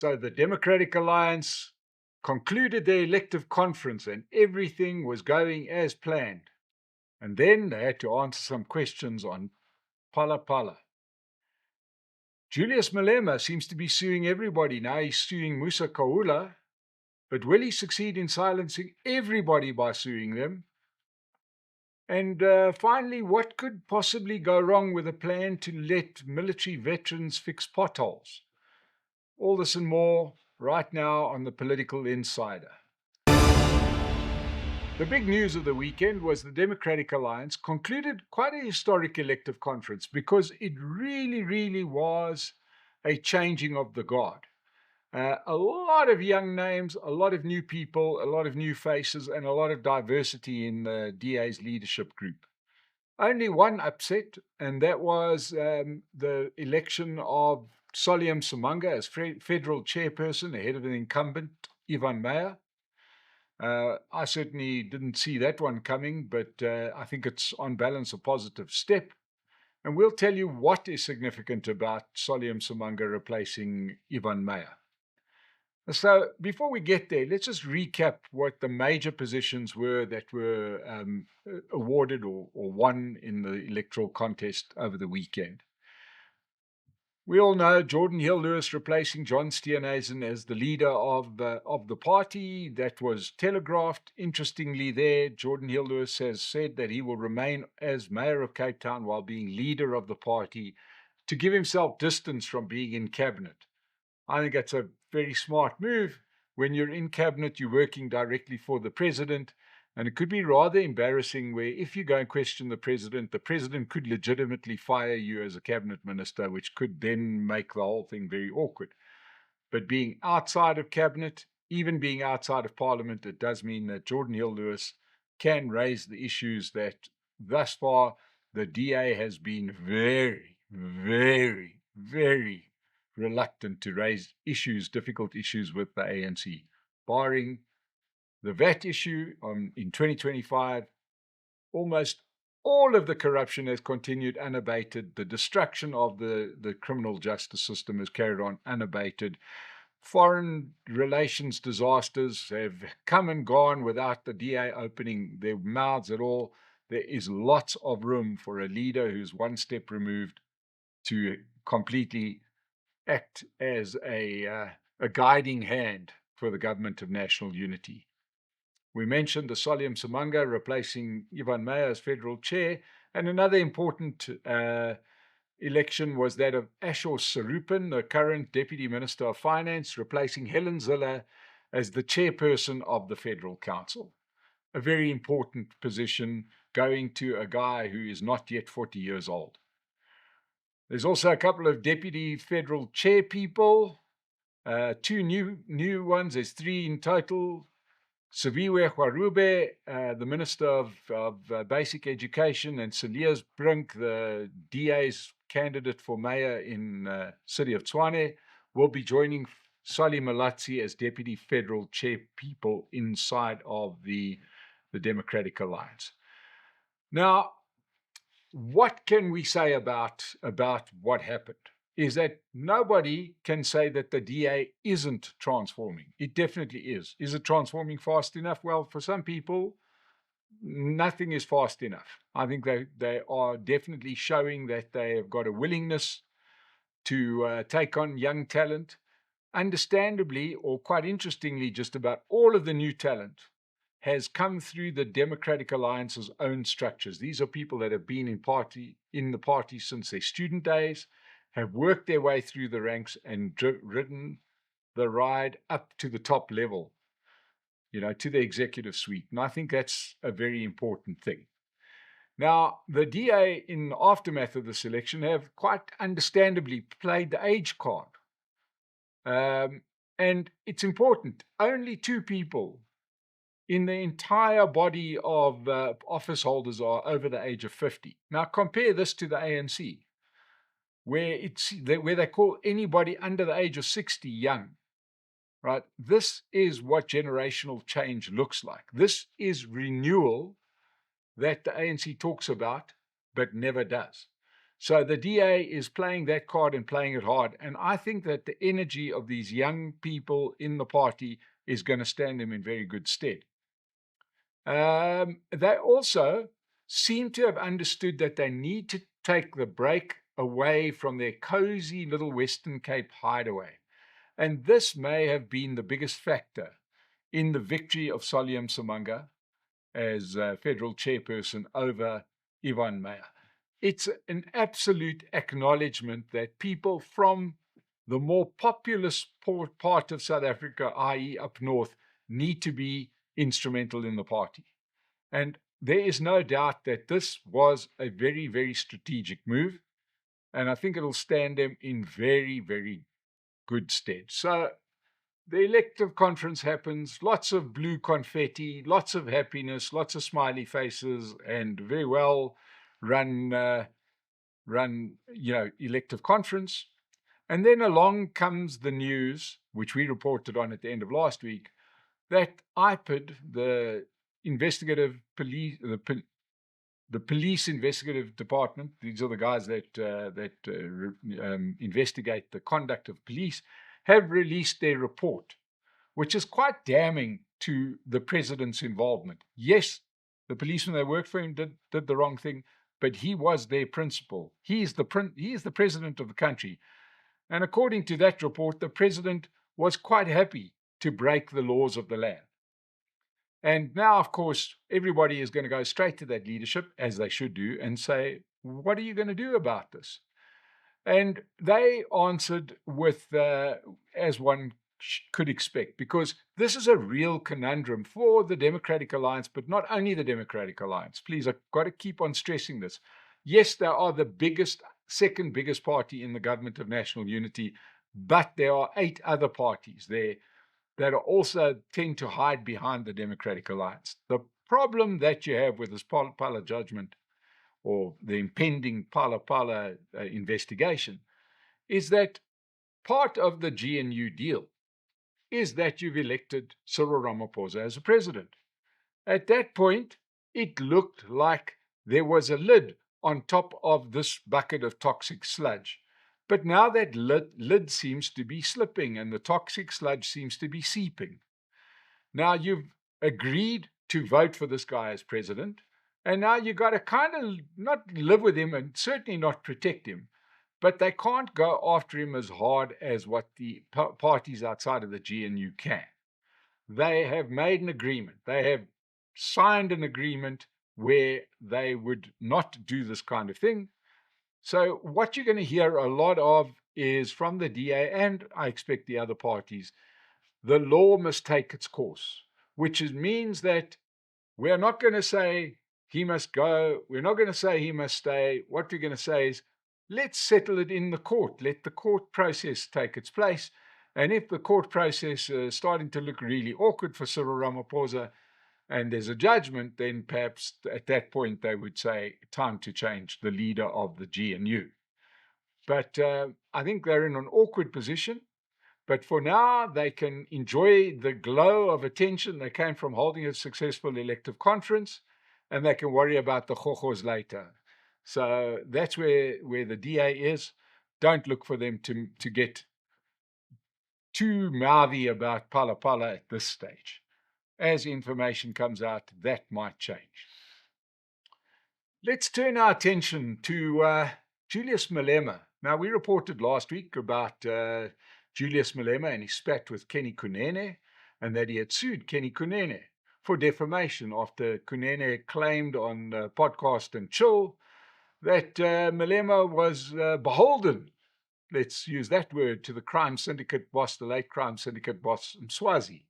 So the Democratic Alliance concluded their elective conference and everything was going as planned. And then they had to answer some questions on Phala Phala. Julius Malema seems to be suing everybody. Now he's suing Musa Kaula, but will he succeed in silencing everybody by suing them? And finally, what could possibly go wrong with a plan to let military veterans fix potholes? All this and more right now on the Political Insider. The big news of the weekend was the Democratic Alliance concluded quite a historic elective conference because it really was a changing of the guard. A lot of young names, a lot of new people, a lot of new faces, and a lot of diversity in the DA's leadership group. Only one upset, and that was the election of Solium Sumanga as federal chairperson ahead of the incumbent, Ivan Meyer. I certainly didn't see that one coming, but I think it's on balance a positive step. And we'll tell you what is significant about Solium Sumanga replacing Ivan Meyer. So before we get there, let's just recap what the major positions were that were awarded or won in the electoral contest over the weekend. We all know Jordan Hill-Lewis replacing John Steenhuisen as the leader of the party. That was telegraphed. Interestingly there, Jordan Hill-Lewis has said that he will remain as mayor of Cape Town while being leader of the party to give himself distance from being in cabinet. I think that's a very smart move. When you're in cabinet, you're working directly for the president. And it could be rather embarrassing where if you go and question the president could legitimately fire you as a cabinet minister, which could then make the whole thing very awkward. But being outside of cabinet, even being outside of parliament, it does mean that Jordan Hill-Lewis can raise the issues that thus far the DA has been very reluctant to raise issues, difficult issues with the ANC, barring the VAT issue in 2025. Almost all of the corruption has continued unabated. The destruction of the criminal justice system has carried on unabated. Foreign relations disasters have come and gone without the DA opening their mouths at all. There is lots of room for a leader who's one step removed to completely act as a guiding hand for the government of national unity. We mentioned the Solium Sumanga replacing Ivan Meyer as federal chair, and another important election was that of Ashor Sarupin, the current Deputy Minister of Finance, replacing Helen Zille as the chairperson of the Federal Council. A very important position going to a guy who is not yet 40 years old. There's also a couple of deputy federal chair people, two new ones. There's three in total. Siviwe Gwarube, the Minister of Basic Education, and Silias Brink, the DA's candidate for mayor in city of Tshwane, will be joining Sali Malatsi as deputy federal chair people inside of the Democratic Alliance. Now, what can we say about what happened? Is that nobody can say that the DA isn't transforming. It definitely is. Is it transforming fast enough? Well, for some people, nothing is fast enough. I think they are definitely showing that they have got a willingness to take on young talent. Understandably, or quite interestingly, just about all of the new talent has come through the Democratic Alliance's own structures. These are people that have been in the party since their student days, have worked their way through the ranks and ridden the ride up to the top level, to the executive suite. And I think that's a very important thing. Now, the DA, in the aftermath of this election, have quite understandably played the age card. And it's important. Only two people in the entire body of office holders are over the age of 50. Now, compare this to the ANC, where they call anybody under the age of 60 young, right? This is what generational change looks like. This is renewal that the ANC talks about, but never does. So the DA is playing that card and playing it hard. And I think that the energy of these young people in the party is going to stand them in very good stead. They also seem to have understood that they need to take the break away from their cozy little Western Cape hideaway. And this may have been the biggest factor in the victory of Solium Samanga as federal chairperson over Yvonne Meyer. It's an absolute acknowledgement that people from the more populous part of South Africa, i.e. up north, need to be instrumental in the party. And there is no doubt that this was a very, very strategic move. And I think it'll stand them in very, very good stead. So the elective conference happens, lots of blue confetti, lots of happiness, lots of smiley faces, and very well run, elective conference. And then along comes the news, which we reported on at the end of last week, that IPID, the investigative police, the police investigative department, these are the guys that investigate the conduct of police, have released their report, which is quite damning to the president's involvement. Yes, the policeman that worked for him did the wrong thing, but he was their principal. He is the president of the country. And according to that report, the president was quite happy to break the laws of the land. And now, of course, everybody is going to go straight to that leadership, as they should do, and say, what are you going to do about this? And they answered with, as one could expect, because this is a real conundrum for the Democratic Alliance, but not only the Democratic Alliance. Please, I've got to keep on stressing this. Yes, they are the second biggest party in the Government of National Unity, but there are 8 other parties there that also tend to hide behind the Democratic Alliance. The problem that you have with this Phala judgment, or the impending Phala investigation, is that part of the GNU deal is that you've elected Cyril Ramaphosa as a president. At that point, it looked like there was a lid on top of this bucket of toxic sludge. But now that lid seems to be slipping and the toxic sludge seems to be seeping. Now you've agreed to vote for this guy as president, and now you've got to kind of not live with him and certainly not protect him. But they can't go after him as hard as what the parties outside of the GNU can. They have made an agreement. They have signed an agreement where they would not do this kind of thing. So what you're going to hear a lot of is from the DA, and I expect the other parties, the law must take its course, which means that we're not going to say he must go. We're not going to say he must stay. What we're going to say is, let's settle it in the court. Let the court process take its place. And if the court process is starting to look really awkward for Cyril Ramaphosa and there's a judgment, then perhaps at that point they would say, time to change the leader of the GNU. But I think they're in an awkward position. But for now, they can enjoy the glow of attention that came from holding a successful elective conference, and they can worry about the chochos later. So that's where the DA is. Don't look for them to get too mouthy about Phala at this stage. As information comes out, that might change. Let's turn our attention to Julius Malema. Now, we reported last week about Julius Malema and his spat with Kenny Kunene, and that he had sued Kenny Kunene for defamation after Kunene claimed on Podcast and Chill that Malema was beholden, let's use that word, to the crime syndicate boss, the late crime syndicate boss, Mswazi.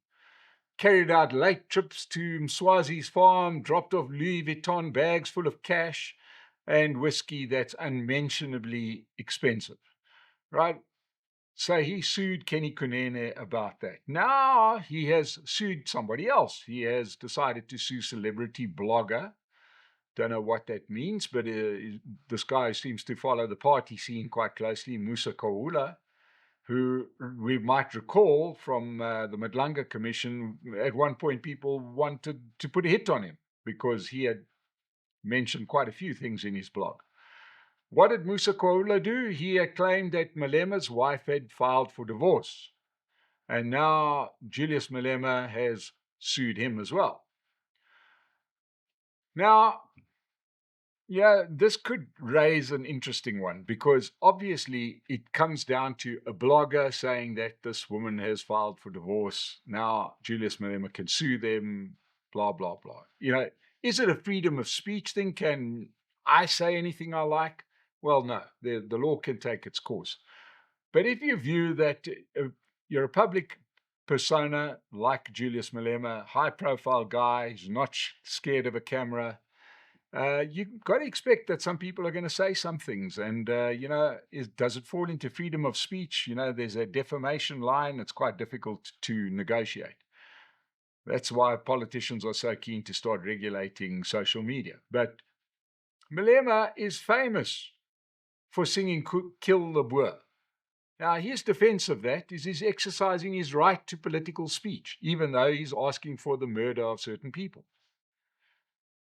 Carried out late trips to Mswazi's farm, dropped off Louis Vuitton bags full of cash and whiskey that's unmentionably expensive, right? So he sued Kenny Kunene about that. Now he has sued somebody else. He has decided to sue celebrity blogger. Don't know what that means, but this guy seems to follow the party scene quite closely, Musa Kawula, who we might recall from the Madlanga Commission. At one point, people wanted to put a hit on him because he had mentioned quite a few things in his blog. What did Musa Koula do? He had claimed that Malema's wife had filed for divorce. And now Julius Malema has sued him as well. Now, yeah, this could raise an interesting one, because obviously it comes down to a blogger saying that this woman has filed for divorce. Now Julius Malema can sue them, blah, blah, blah. Is it a freedom of speech thing? Can I say anything I like? Well, no, the law can take its course. But if you view that you're a public persona like Julius Malema, high-profile guy, he's not scared of a camera, you've got to expect that some people are going to say some things. And, does it fall into freedom of speech? There's a defamation line. It's quite difficult to negotiate. That's why politicians are so keen to start regulating social media. But Malema is famous for singing Kill the Boer. Now, his defense of that is he's exercising his right to political speech, even though he's asking for the murder of certain people.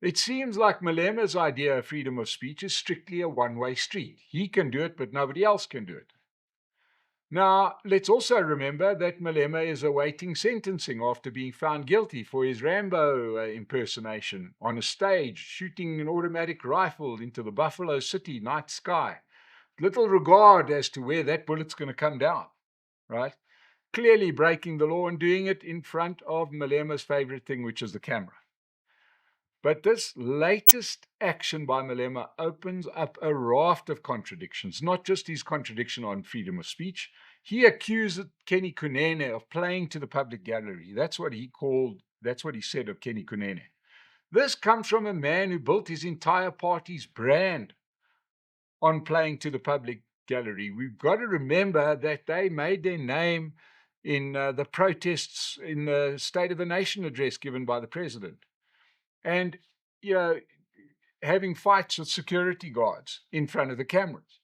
It seems like Malema's idea of freedom of speech is strictly a one-way street. He can do it, but nobody else can do it. Now, let's also remember that Malema is awaiting sentencing after being found guilty for his Rambo impersonation on a stage, shooting an automatic rifle into the Buffalo City night sky. Little regard as to where that bullet's going to come down, right? Clearly breaking the law and doing it in front of Malema's favorite thing, which is the camera. But this latest action by Malema opens up a raft of contradictions, not just his contradiction on freedom of speech. He accused Kenny Kunene of playing to the public gallery. That's what he said of Kenny Kunene. This comes from a man who built his entire party's brand on playing to the public gallery. We've got to remember that they made their name in the protests in the State of the Nation address given by the president. And, having fights with security guards in front of the cameras.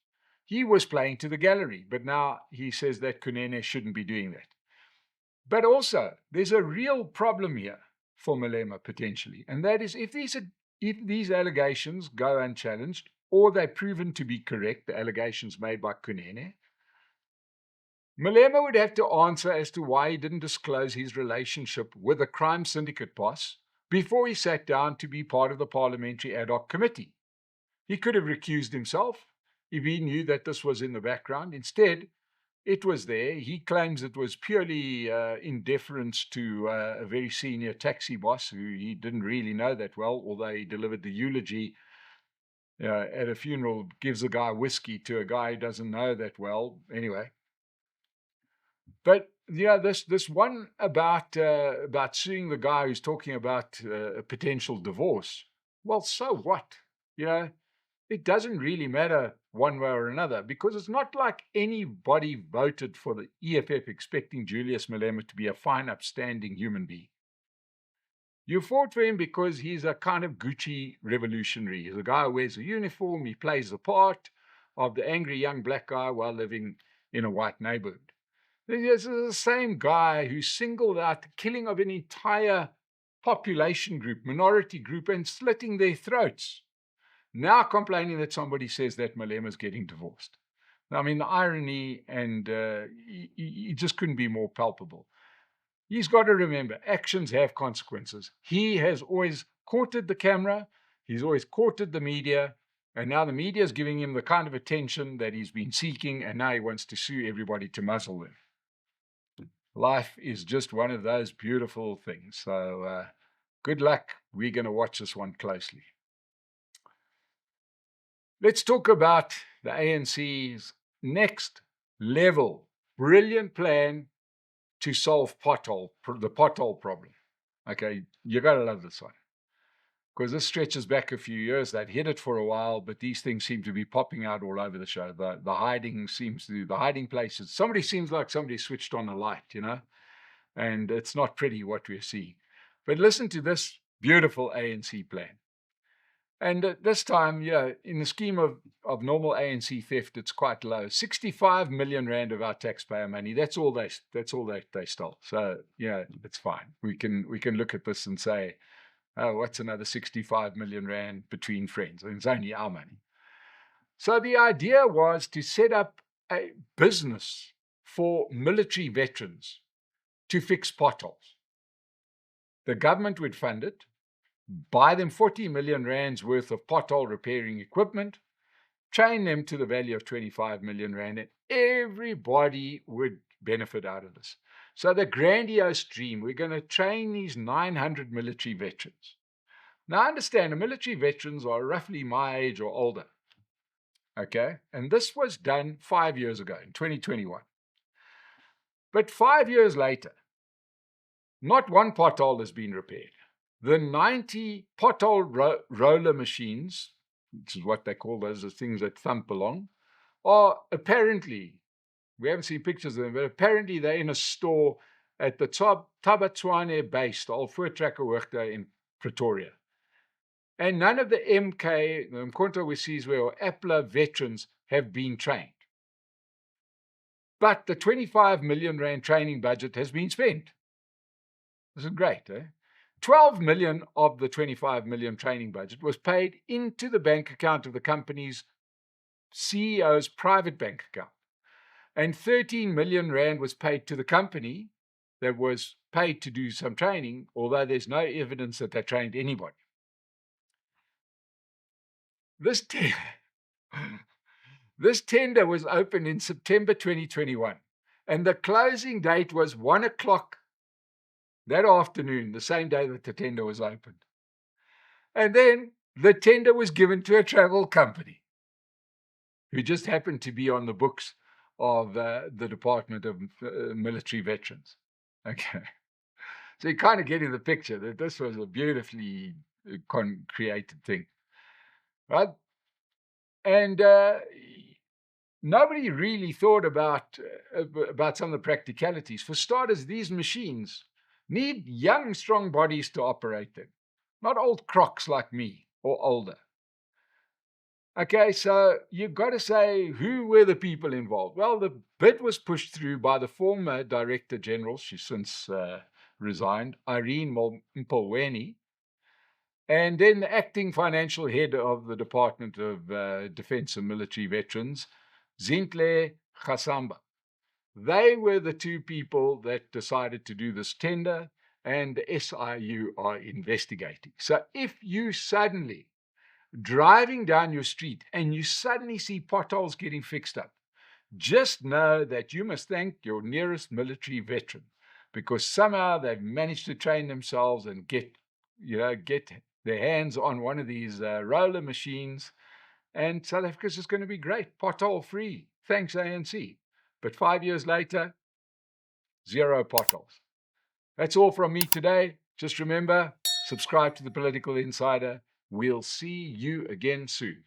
He was playing to the gallery, but now he says that Kunene shouldn't be doing that. But also, there's a real problem here for Malema potentially, and that is if these allegations go unchallenged, or they're proven to be correct, the allegations made by Kunene, Malema would have to answer as to why he didn't disclose his relationship with the crime syndicate boss before he sat down to be part of the parliamentary ad hoc committee. He could have recused himself if he knew that this was in the background. Instead, it was there. He claims it was purely in deference to a very senior taxi boss who he didn't really know that well, although he delivered the eulogy at a funeral, gives a guy whiskey to a guy who doesn't know that well. Anyway. But this one about suing the guy who's talking about a potential divorce. Well, so what? It doesn't really matter one way or another, because it's not like anybody voted for the EFF expecting Julius Malema to be a fine, upstanding human being. You fought for him because he's a kind of Gucci revolutionary. He's a guy who wears a uniform. He plays the part of the angry young black guy while living in a white neighborhood. This is the same guy who singled out the killing of an entire population group, minority group, and slitting their throats. Now complaining that somebody says that Malema's getting divorced. I mean, the irony, and he just couldn't be more palpable. He's got to remember, actions have consequences. He has always courted the camera. He's always courted the media. And now the media is giving him the kind of attention that he's been seeking. And now he wants to sue everybody to muzzle them. Life is just one of those beautiful things. So good luck. We're going to watch this one closely. Let's talk about the ANC's next level, brilliant plan to solve the pothole problem. Okay, you got to love this one, because this stretches back a few years. They'd hid it for a while, but these things seem to be popping out all over the show. The hiding places. Seems like somebody switched on a light, and it's not pretty what we're seeing. But listen to this beautiful ANC plan. And this time, in the scheme of normal ANC theft, it's quite low. 65 million rand of our taxpayer money. That's all they stole. So it's fine. We can look at this and say, oh, what's another 65 million rand between friends? It's only our money. So the idea was to set up a business for military veterans to fix potholes. The government would fund it, buy them 40 million rands worth of pothole repairing equipment, train them to the value of 25 million rand, and everybody would benefit out of this. So the grandiose dream, we're going to train these 900 military veterans. Now, understand, the military veterans are roughly my age or older. Okay? And this was done 5 years ago, in 2021. But 5 years later, not one pothole has been repaired. The 90 pothole roller machines, which is what they call those, the things that thump along, are apparently, we haven't seen pictures of them, but apparently they're in a store at the Tabatwane base, the old Voortrekker Hoogte in Pretoria. And none of the MK, the Mkhonto Wesizwe or APLA veterans have been trained. But the 25 million rand training budget has been spent. This is great, eh? 12 million of the 25 million training budget was paid into the bank account of the company's CEO's private bank account. And 13 million rand was paid to the company that was paid to do some training, although there's no evidence that they trained anybody. This tender was opened in September 2021, and the closing date was 1 o'clock that afternoon, the same day that the tender was opened. And then the tender was given to a travel company who just happened to be on the books of the Department of Military Veterans. Okay. So you kind of get in the picture that this was a beautifully created thing. Right? And nobody really thought about some of the practicalities. For starters, these machines need young, strong bodies to operate them, not old crocs like me or older. Okay, so you've got to say, who were the people involved? Well, the bid was pushed through by the former Director General, she's since resigned, Irene Mpolweni, and then the acting financial head of the Department of Defense and Military Veterans, Zintle Khasamba. They were the two people that decided to do this tender, and the SIU are investigating. So if you suddenly, driving down your street, and you suddenly see potholes getting fixed up, just know that you must thank your nearest military veteran, because somehow they've managed to train themselves and get their hands on one of these roller machines, and South Africa's just going to be great, pothole free, thanks ANC. But 5 years later, 0 potholes. That's all from me today. Just remember, subscribe to The Political Insider. We'll see you again soon.